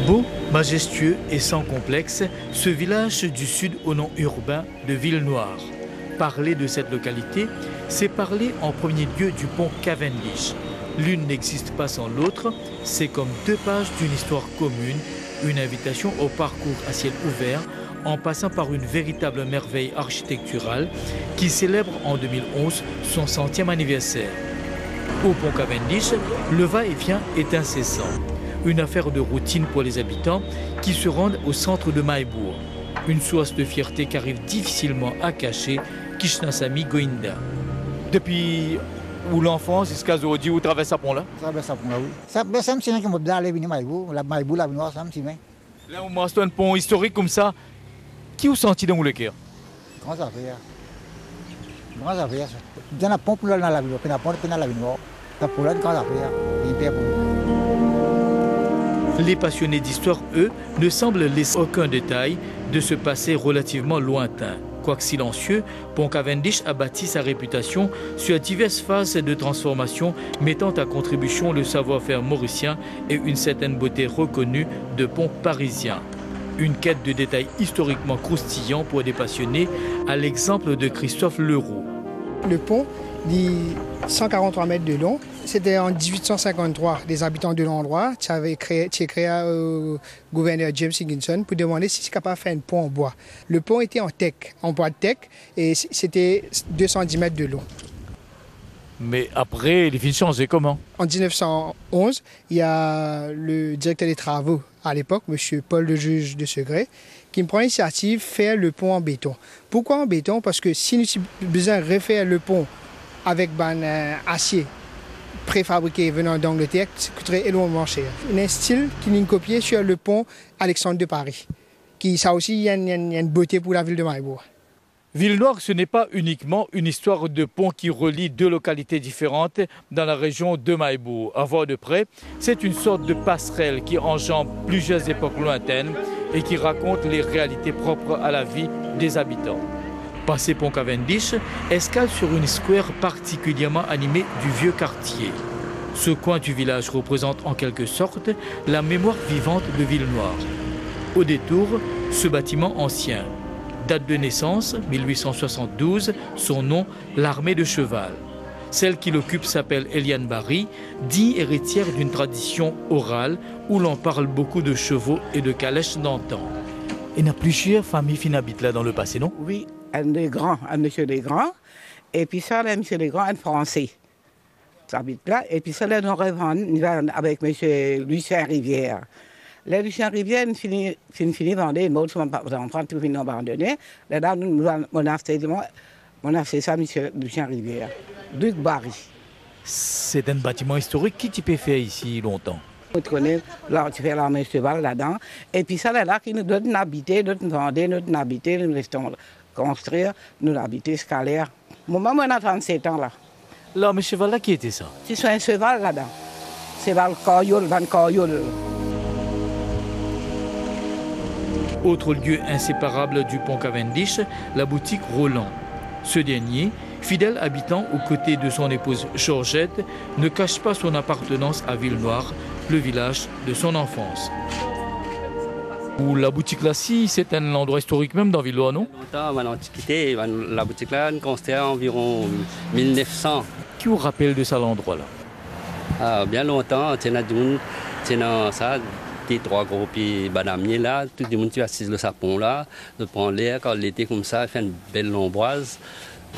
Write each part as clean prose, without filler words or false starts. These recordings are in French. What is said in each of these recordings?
Beau, majestueux et sans complexe, ce village du sud au nom urbain de Ville-Noire. Parler de cette localité, c'est parler en premier lieu du pont Cavendish. L'une n'existe pas sans l'autre, c'est comme deux pages d'une histoire commune, une invitation au parcours à ciel ouvert en passant par une véritable merveille architecturale qui célèbre en 2011 son 100e anniversaire. Au pont Cavendish, le va-et-vient est incessant. Une affaire de routine pour les habitants qui se rendent au centre de Maïbourg. Une source de fierté qu'arrive difficilement à cacher Kishnasamy Goïnda. Depuis où l'enfance jusqu'à aujourd'hui, où traverse ce pont-là? Traverse ce pont-là, oui. Ça me semble que je aller venir Maïbourg, la Maïbourg, la Noire, ça me semble. Là, on montre un pont historique comme ça. Qui vous senti dans le cœur? Comment ça fait? Comment ça fait? Dans la pont pour aller dans la ville, puis la pont pour aller dans la ville. La pour aller, comment ça fait? Les passionnés d'histoire, eux, ne semblent laisser aucun détail de ce passé relativement lointain. Quoique silencieux, Pont Cavendish a bâti sa réputation sur diverses phases de transformation, mettant à contribution le savoir-faire mauricien et une certaine beauté reconnue de pont parisien. Une quête de détails historiquement croustillants pour des passionnés, à l'exemple de Christophe Leroux. Le pont dit 143 mètres de long. C'était en 1853, des habitants de l'endroit qui avaient créé au gouverneur James Higginson pour demander si c'est capable de faire un pont en bois. Le pont était en bois de teck et c'était 210 mètres de long. Mais après, les fins changé comment? En 1911, il y a le directeur des travaux à l'époque, M. Paul le juge de Segré, qui me prend l'initiative de faire le pont en béton. Pourquoi en béton? Parce que si nous avons besoin de refaire le pont avec acier préfabriqué venant d'Angleterre, ça coûterait énormément cher. Il y a un style qui est copié sur le pont Alexandre de Paris. Ça aussi, il y a une beauté pour la ville de Maïbourg. Ville-Noire, ce n'est pas uniquement une histoire de pont qui relie deux localités différentes dans la région de Maïbourg. À voir de près, c'est une sorte de passerelle qui enjambe plusieurs époques lointaines et qui raconte les réalités propres à la vie des habitants. Passé Pont Cavendish, escale sur une square particulièrement animée du vieux quartier. Ce coin du village représente en quelque sorte la mémoire vivante de Ville-Noire. Au détour, ce bâtiment ancien. Date de naissance, 1872, son nom, l'armée de cheval. Celle qui l'occupe s'appelle Eliane Barry, digne héritière d'une tradition orale où l'on parle beaucoup de chevaux et de calèches d'antan. Il y a plusieurs familles qui habitent là dans le passé, non? Oui, un des grands, un monsieur des grands, et puis ça, là, monsieur des grands, un français. Ça habite là, et puis ça, là, on revend avec monsieur Lucien Rivière. Les Lucien Rivière, finit vendre, une autre, on prend tout fini abandonné. Là, on a fait ça, monsieur Lucien Rivière. Duc Barry. C'est un bâtiment historique qui tu peux faire ici longtemps. On connaît, là, tu fais l'armée cheval là-dedans. Et puis ça, là, qui nous donne habiter, nous vendre, nous habiter, nous restons construire, nous habiter scalaire. Moi, on a 37 ans là. L'armée cheval là, qui était ça? C'est un cheval là-dedans. Cheval Coyol, Van Coyol. Autre lieu inséparable du pont Cavendish, la boutique Roland. Ce dernier, fidèle habitant aux côtés de son épouse Georgette, ne cache pas son appartenance à Ville-Noire, le village de son enfance. La boutique là, si, c'est un endroit historique même dans Ville-Noire, non? Longtemps, en antiquité, la boutique là, on construit environ 1900. Qui vous rappelle de ça l'endroit là? Ah, bien longtemps, c'est ça. Des trois gros pieds bananiers là, tout le monde qui assise le sapon là, de prendre l'air quand l'été comme ça, fait une belle lomboise.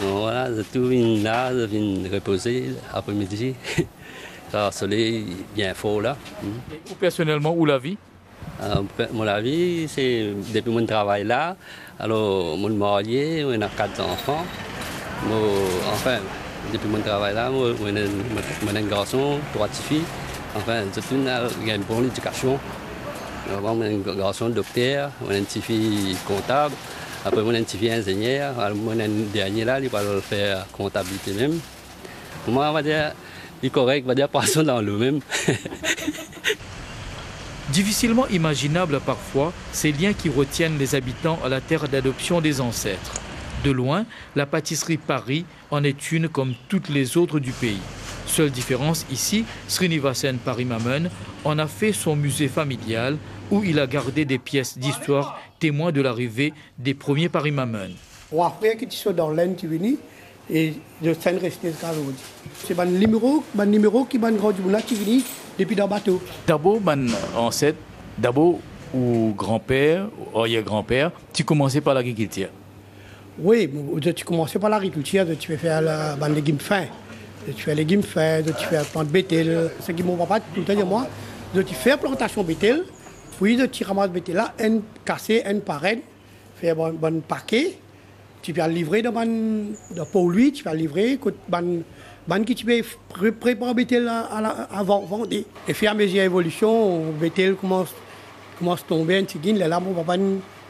Voilà, tout vient là, vient reposer après-midi. Le soleil bien fort là. Et personnellement, où la vie? La vie, c'est depuis mon travail là. Alors, mon marié, on a 4 enfants. Enfin, depuis mon travail là, on a un garçon, 3 filles. Enfin, c'est une bonne éducation. On a un garçon docteur, on a une petite fille comptable, après on a une petite fille ingénieur, on a un dernier là, il va faire comptabilité même. Pour moi, on va dire, il est correct, on va dire poisson dans l'eau même. Difficilement imaginable parfois, ces liens qui retiennent les habitants à la terre d'adoption des ancêtres. De loin, la pâtisserie Paris en est une comme toutes les autres du pays. Seule différence ici, Srinivasan Parimaman en a fait son musée familial où il a gardé des pièces d'histoire témoins de l'arrivée des premiers Parimaman. Après qui sont dans l'Antivini et de scène restée c'est un numéro qui m'a rendu l'Antivini depuis dans le bateau. D'abord, mon ancêtre, d'abord ou grand-père, ou arrière-grand-père, tu commençais par l'agriculture. Oui, tu commençais par l'agriculture, tu fais faire les légumes fins. Tu fais les légumes fins, tu fais plantes bétel. Ce qui mon papa tout le temps dit moi, tu fais plantation bétel, puis tu ramasses bétel là, un cassé, un parrain, faire un bon paquet, tu peux livrer pour lui, tu peux livrer, qui tu peux préparer bétel avant vendre. Et faire mes évolutions, bétel commence à tomber un petit guin, là mon papa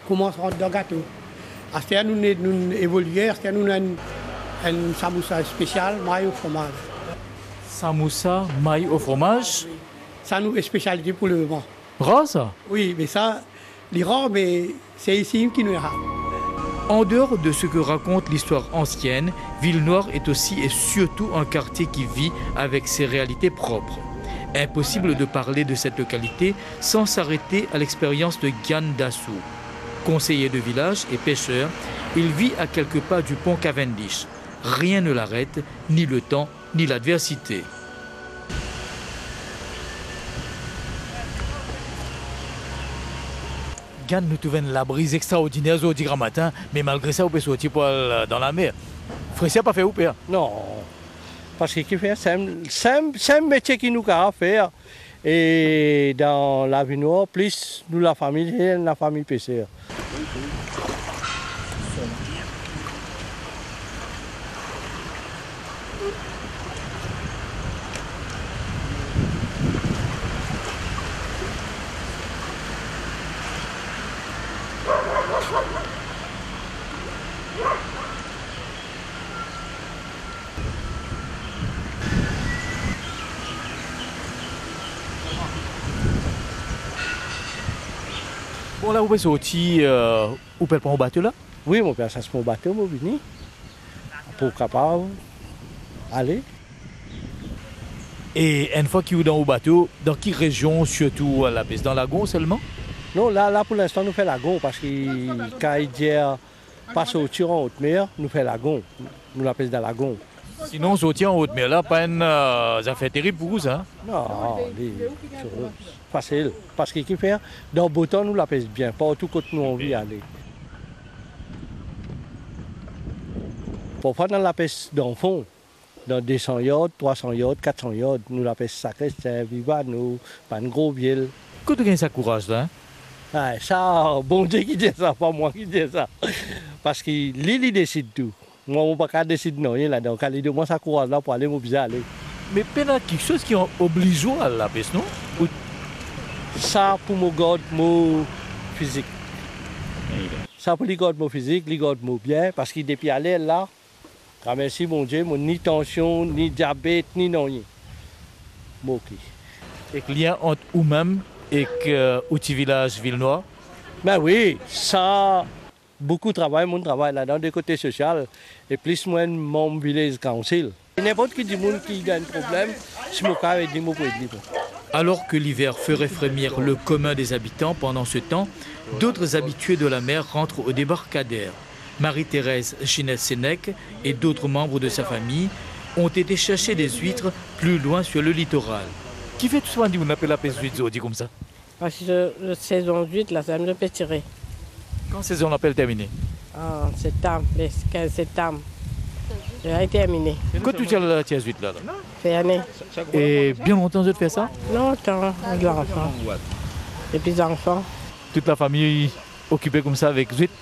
commence à rentrer dans le gâteau. À ce temps nous évoluons, à ce temps nous avons un samoussa spécial, maille au fromage. Samoussa, maille au fromage? Ça nous est spécialité pour le moment. Rare ça? Oui, mais ça, les rares, mais c'est ici qui nous est rare. En dehors de ce que raconte l'histoire ancienne, Ville-Noire est aussi et surtout un quartier qui vit avec ses réalités propres. Impossible de parler de cette localité sans s'arrêter à l'expérience de Gyan Dassou. Conseiller de village et pêcheur, il vit à quelques pas du pont Cavendish. Rien ne l'arrête, ni le temps, ni l'adversité. Gyan nous trouve la brise extraordinaire aujourd'hui grand matin, mais malgré ça, on peut sortir dans la mer. Frère, pas fait ou pas? Non, parce que c'est un métier qui nous a faire. Et dans la vie noire, plus nous la famille pêcheur. Bon là, vous pouvez sortir, vous pouvez prendre au bateau là? Oui, mon père, ça se prend au bateau, mon vini, pour capable aller. Et une fois qu'il est dans le bateau, dans quelle région surtout à la baisse? Dans Lagon seulement? Non, là pour l'instant, nous faisons Lagon, parce que quand il dit pas sortir en haute mer, nous faisons Lagon. Nous l'appelons dans Lagon. Sinon, sortir en haute mer là, pas une affaire terrible pour vous, ça? Non, facile. Parce qu'il fait, dans le beau temps, nous la pèse bien, pas tout côté nous envie d'aller. Parfois, dans la pêche d'enfant, dans 200 yards, 300 yards, 400 yards, nous la pêche sacrée, c'est vivant, nous, pas une grosse ville. Quand tu as ce courage là? Ah, ça, bon Dieu qui dit ça, pas moi qui dis ça. Parce que lui, décide tout. Moi, je ne peux pas décider non, là-dedans. Quand il dit, moi, ça courage là pour aller m'obliger à aller. Mais peut-être quelque chose qui oblige à la pêche, non? Ça, pour mon garde, mon physique. Ça, pour les garde, mon physique, les garde, mon bien. Parce que depuis aller là, merci mon Dieu, ni tension, ni diabète, ni non. Bon, ok. Et qu'il y a entre vous-même et l'outil village Ville-Noire? Ben oui, ça, beaucoup de travail, mon travail là-dedans, du côté social, et plus moi, mon village council. N'importe qui dit qui a un problème, si mon cas est dit, mon point de vue. Alors que l'hiver ferait frémir le commun des habitants pendant ce temps, d'autres habitués de la mer rentrent au débarcadère. Marie-Thérèse Ginette-Sénèque et d'autres membres de sa famille ont été chercher des huîtres plus loin sur le littoral. Qui fait tout ça, on appelle la pêche d'huîtres, on dit comme ça? Parce que la saison d'huîtres, là, ça me peut tirer. Quand la saison l'appelle terminée? En septembre, le 15 septembre. Elle est terminée. Quand tu tiens la huître là? Fait année. Et bien longtemps de faire ça? Longtemps, les enfants. Et puis les enfants. Toute la famille occupée comme ça avec huîtres?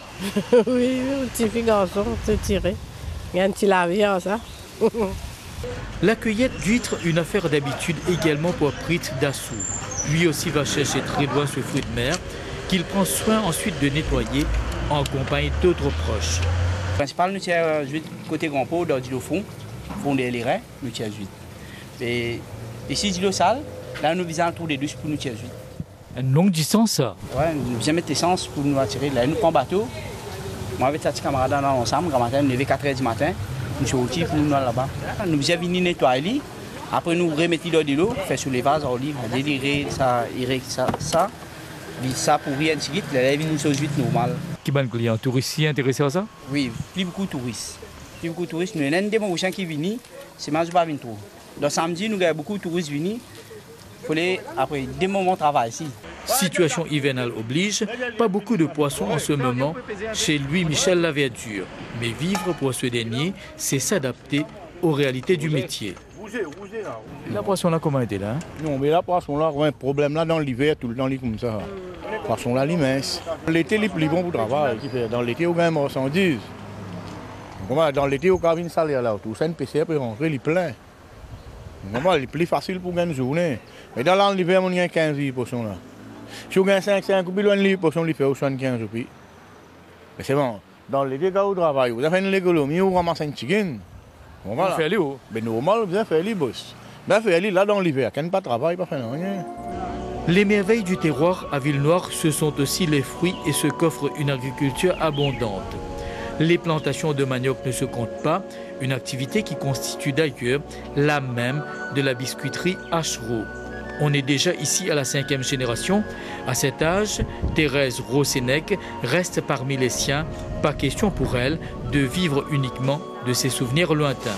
Oui, petit fille garçon, se tirer. Il y a un petit lavier, ça. La cueillette d'huîtres, une affaire d'habitude également pour Prit Dassou. Lui aussi va chercher très loin ce fruit de mer qu'il prend soin ensuite de nettoyer en compagnie d'autres proches. Le principal, nous tirons huîtres côté grand pot, dans l'îlot fond des lérins, nous tirons huîtres. Et ici, l'îlot sale, là, nous visons autour des douches pour nous tirer huîtres. Une longue distance, ça? Oui, nous visons mettre l'essence pour nous attirer. Là, nous prenons bateau. Moi, avec cette camarade ensemble, quand matin, nous levons 4 h du matin, nous sommes sortis pour nous là-bas. Nous visons venir nettoyer, Après, nous remettons dans de l'eau, faire sur les vases olives, délirer ça, vide ça pour rien de suite, là, il nous chose vite normal. Qui est un client touriste intéressé à ça? Oui, plus beaucoup de touristes. Plus beaucoup de touristes. Nous avons des gens qui viennent, c'est mal pas venir trop. Donc samedi, nous avons beaucoup de touristes venus. Il faut après des moments de travail ici. Situation hivernale oblige, pas beaucoup de poissons en ce moment chez Louis Michel Laverdure. Mais vivre pour ce dernier, c'est s'adapter aux réalités du métier. La poisson là, comment était là? Non, mais la poisson là, on a un problème là dans l'hiver, tout le temps, comme ça. La poisson là, l'immense. L'été, il est plus bon pour le travail. Dans l'été, on a une marchandise. Dans l'été, on a une salaire là, tout ça, une PCR peut rentrer, il est plein. Il est plus facile pour une journée. Mais dans l'hiver, on a 15 poissons là. Si on a 5 ou plus loin de l'hiver, poisson, il fait 75 ou plus. Mais c'est bon. Dans l'été, quand on travaille, vous avez une économie, vous ramassez un chicken. Voilà. Vous faites les hauts. Mais normal, vous faites les boss. Vous faites là dans l'hiver, quand pas de travail, pas faire rien. Les merveilles du terroir à Ville-Noire, ce sont aussi les fruits et ce qu'offre une agriculture abondante. Les plantations de manioc ne se comptent pas, une activité qui constitue d'ailleurs la même de la biscuiterie Achereau. On est déjà ici à la 5e génération. À cet âge, Thérèse Rosenec reste parmi les siens. Pas question pour elle de vivre uniquement de ses souvenirs lointains.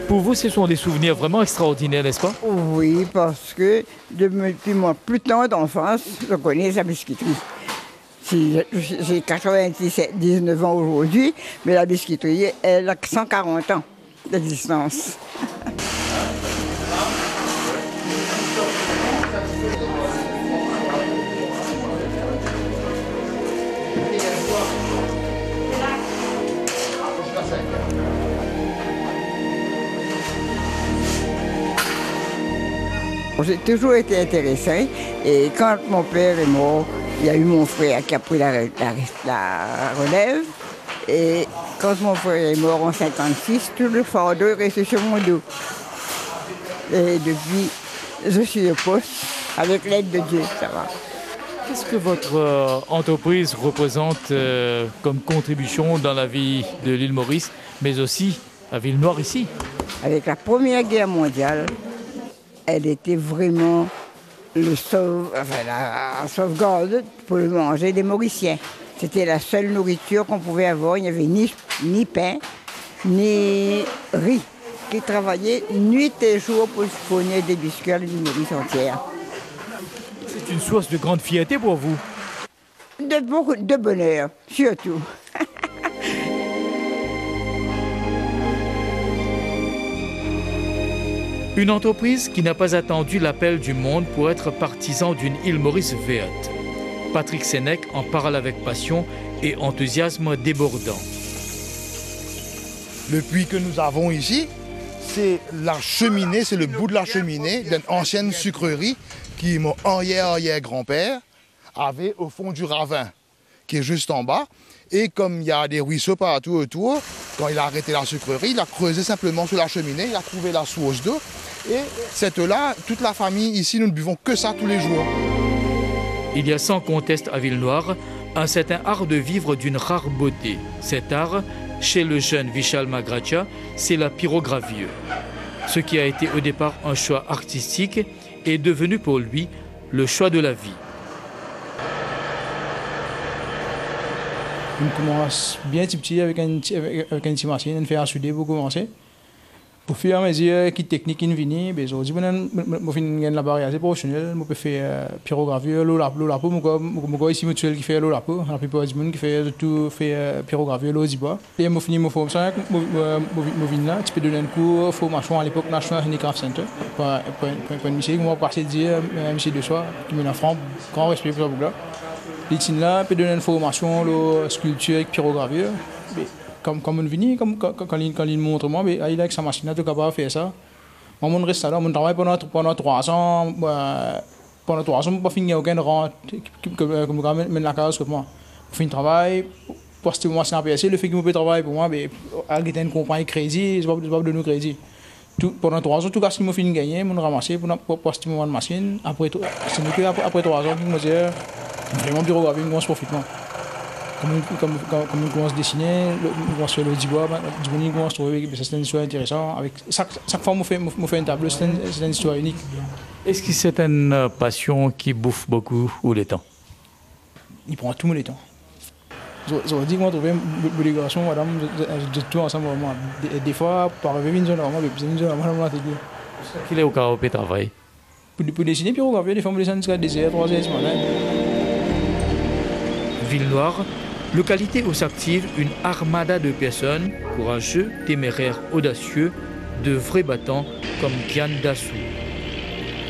Pour vous, ce sont des souvenirs vraiment extraordinaires, n'est-ce pas? Oui, parce que depuis mon plus tendre d'enfance, je connais la biscuiterie. J'ai 19 ans aujourd'hui, mais la biscuiterie, elle a 140 ans d'existence. J'ai toujours été intéressée et quand mon père est mort, il y a eu mon frère qui a pris la relève. Et quand mon frère est mort en 1956, tout le fardeau est resté sur mon dos. Et depuis, je suis au poste avec l'aide de Dieu, ça va. Qu'est-ce que votre entreprise représente comme contribution dans la vie de l'île Maurice, mais aussi à Ville-Noire ici? Avec la Première Guerre mondiale, elle était vraiment la sauvegarde pour le manger des Mauriciens. C'était la seule nourriture qu'on pouvait avoir. Il n'y avait ni pain, ni riz. Qui travaillaient nuit et jour pour fournir des biscuits à l'île Maurice entière. C'est une source de grande fierté pour vous? De bonheur, surtout. Une entreprise qui n'a pas attendu l'appel du monde pour être partisan d'une île Maurice verte. Patrick Sénèque en parle avec passion et enthousiasme débordant. Le puits que nous avons ici, c'est la cheminée, c'est le bout de la cheminée d'une ancienne sucrerie qui mon arrière-grand-père avait au fond du ravin, qui est juste en bas. Et comme il y a des ruisseaux partout autour, quand il a arrêté la sucrerie, il a creusé simplement sous la cheminée, il a trouvé la source d'eau. Et cette eau-là, toute la famille ici, nous ne buvons que ça tous les jours. Il y a sans conteste à Ville-Noire un certain art de vivre d'une rare beauté. Cet art, chez le jeune Vishal Magracha, c'est la pyrogravure. Ce qui a été au départ un choix artistique est devenu pour lui le choix de la vie. On commence bien petit avec une petite machine, on fait à souder pour commencer. Pour faire mes yeux qui technique qui viennent, ben aujourd'hui on fait la barrière professionnelle, on peut faire pyrogravure, l'eau lapo, moi ici mutuel qui fait l'eau lapo, la plupart du monde qui fait tout fait pyrogravure l'eau zibois. Et moi fini mon formation, moi viens là, tu peux donner un cours formation à l'époque National Handicraft Center. Pour monsieur, moi passer dire monsieur de soir qui me l'enfant, grand respect pour ça. Les là peut donner une formation la sculpture avec pyrogravure. Comme on vient, quand il montre moi, il a avec sa machine, il est capable de faire ça. Moi, je reste là, je travaille pendant 3 ans. Pendant 3 ans, je n'ai pas fini aucun rang comme la case que moi. Je finis le travail, pour cette machine à PSC, le fait que je peux travailler pour moi, avec une compagnie crédit, je ne vais pas donner crédit. Pendant 3 ans, tout ce que je finis de gagner, je ramasser pour cette machine. Après 3 ans, je me dis, vraiment pyrogravie, je profite. comme on commence à dessiner, on commence à faire le dibois, du coup on commence à trouver que c'est une histoire intéressante. Avec chaque fois on fait un tableau, c'est une histoire unique. Est-ce que c'est une passion qui bouffe beaucoup ou le temps? Il prend tout le temps. Je dis qu'on trouve une garçons, madame, de tout ensemble vraiment. Des fois, par 20 minutes, vraiment, Qu'il est au cas où il travaille? Pour dessiner, puis on des fois, on descend jusqu'à 2h, 3h ce matin. Ville-Noire, localité où s'active une armada de personnes courageux, téméraires, audacieux, de vrais battants comme Kian Dassou.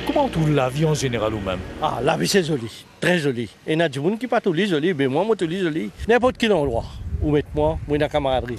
Comment on trouve la vie en général ou même? Ah, la vie c'est joli, très joli. Et il y a des gens qui ne sont pas tous joli, mais moi je suis joli. N'importe quel endroit où mettre moi, j'ai une camaraderie.